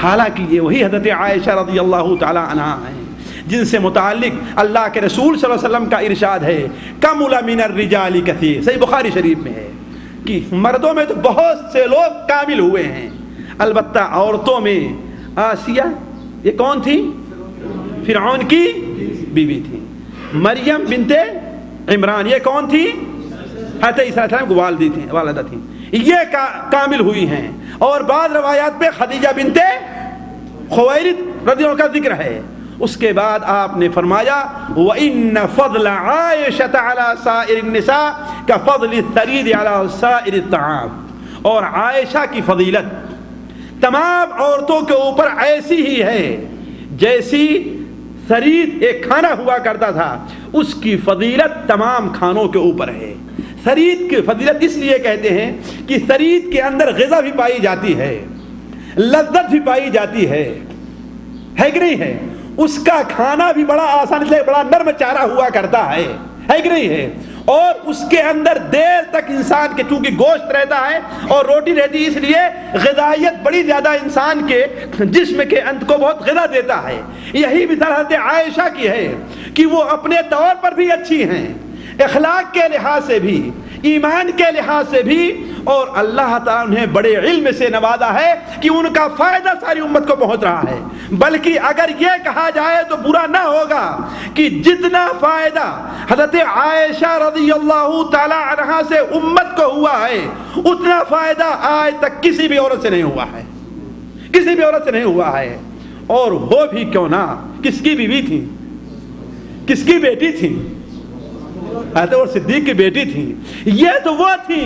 حالانکہ یہ وہی حضرت عائشہ رضی اللہ تعالی عنہا ہیں جن سے متعلق اللہ کے رسول صلی اللہ علیہ وسلم کا ارشاد ہے کمل من الرجال کثیر، صحیح بخاری شریف میں ہے کہ مردوں میں تو بہت سے لوگ کامل ہوئے ہیں، البتہ عورتوں میں آسیہ، یہ کون تھی؟ فرعون کی بیوی تھی۔ مریم بنت عمران، یہ کون تھی؟ حضرت عیسیٰ علیہ السلام کی والدہ تھی، یہ کامل ہوئی ہیں۔ اور بعض روایات پہ خدیجہ بنت خویلد رضی اللہ عنہا کا ذکر ہے۔ اس کے بعد آپ نے فرمایا وَإِنَّ فَضْلَ عَائِشَةَ عَلَى سَائِرِ النِّسَاءِ كَفَضْلِ الثَّرِيدِ عَلَى سَائِرِ الطَّعَامِ، اور عائشہ کی فضیلت تمام عورتوں کے اوپر ایسی ہی ہے جیسی ثرید ایک کھانا ہوا کرتا تھا، اس کی فضیلت تمام کھانوں کے اوپر ہے۔ ثرید کی فضیلت اس لیے کہتے ہیں کہ ثرید کے اندر غذا بھی پائی جاتی ہے، لذت بھی پائی جاتی ہے کہ نہیں ہے؟ اس کا کھانا بھی بڑا آسان، اس لیے بڑا نرم چارہ ہوا کرتا ہے کہ نہیں ہے؟ اور اس کے اندر دیر تک انسان کے چونکہ گوشت رہتا ہے اور روٹی رہتی ہے، اس لیے غذائیت بڑی زیادہ انسان کے جسم کے اندر کو بہت غذا دیتا ہے۔ یہی مثال حضرت عائشہ کی ہے کہ وہ اپنے طور پر بھی اچھی ہیں، اخلاق کے لحاظ سے بھی، ایمان کے لحاظ سے بھی، اور اللہ تعالیٰ انہیں بڑے علم سے نوازا ہے کہ ان کا فائدہ ساری امت کو پہنچ رہا ہے۔ بلکہ اگر یہ کہا جائے تو برا نہ ہوگا کہ جتنا فائدہ حضرت عائشہ رضی اللہ تعالی عنہا سے امت کو ہوا ہے، اتنا فائدہ آج تک کسی بھی عورت سے نہیں ہوا ہے، کسی بھی عورت سے نہیں ہوا ہے۔ اور ہو بھی کیوں نہ، کس کی بیوی تھی؟ کس کی بیٹی تھی؟ حضرت اور صدیق کی بیٹی تھی۔ یہ تو وہ تھی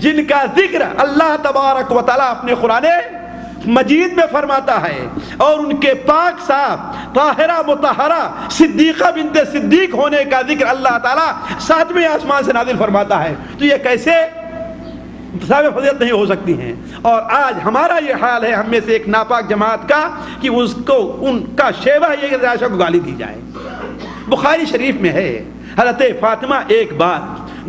جن کا ذکر اللہ تبارک و تعالیٰ اپنے قرآن مجید میں فرماتا ہے، اور ان کے پاک صاف طاہرہ مطہرہ صدیقہ بنت صدیق ہونے کا ذکر اللہ تعالیٰ ساتویں آسمان سے نازل فرماتا ہے۔ تو یہ کیسے صاحب فضیلت نہیں ہو سکتی ہیں؟ اور آج ہمارا یہ حال ہے، ہم میں سے ایک ناپاک جماعت کا، کہ اس کو ان کا شیوہ یہ کہ عائشہ کو گالی دی جائے۔ بخاری شریف میں ہے حضرت فاطمہ ایک بار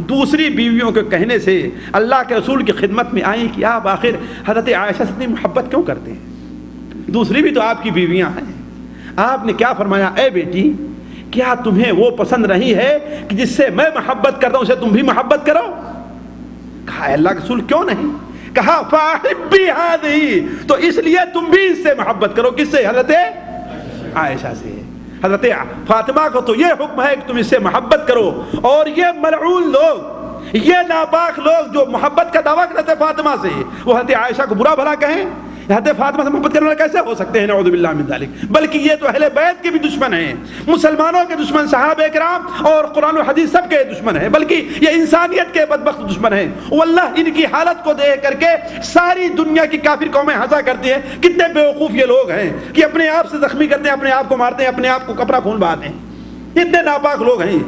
دوسری بیویوں کے کہنے سے اللہ کے رسول کی خدمت میں آئیں کہ آپ آخر حضرت عائشہ سے اتنی محبت کیوں کرتے ہیں؟ دوسری بھی تو آپ کی بیویاں ہیں۔ آپ نے کیا فرمایا؟ اے بیٹی، کیا تمہیں وہ پسند نہیں ہے کہ جس سے میں محبت کرتا ہوں اسے تم بھی محبت کرو؟ کہا اے اللہ کے رسول کیوں نہیں؟ کہا فاحبی ہذہ، تو اس لیے تم بھی اس سے محبت کرو۔ کس سے؟ حضرت عائشہ سے۔ حضرت فاطمہ کو تو یہ حکم ہے کہ تم اس سے محبت کرو، اور یہ ملعون لوگ، یہ ناپاک لوگ جو محبت کا دعویٰ کرتے فاطمہ سے، وہ حضرت عائشہ کو برا بھلا کہیں؟ حضرت فاطمہ سے محبت کرنے والے کیسے ہو سکتے ہیں؟ نعوذ باللہ من ذلک۔ بلکہ یہ تو اہل بیت کے بھی دشمن ہیں، مسلمانوں کے دشمن، صحابہ کرام اور قرآن و حدیث سب کے دشمن ہیں، بلکہ یہ انسانیت کے بدبخت دشمن ہیں۔ واللہ ان کی حالت کو دیکھ کر کے ساری دنیا کی کافر قومیں ہنسا کرتی ہیں، کتنے بیوقوف یہ لوگ ہیں کہ اپنے آپ سے زخمی کرتے ہیں، اپنے آپ کو مارتے ہیں، اپنے آپ کو کپڑا خون بہاتے ہیں، اتنے ناپاک لوگ ہیں۔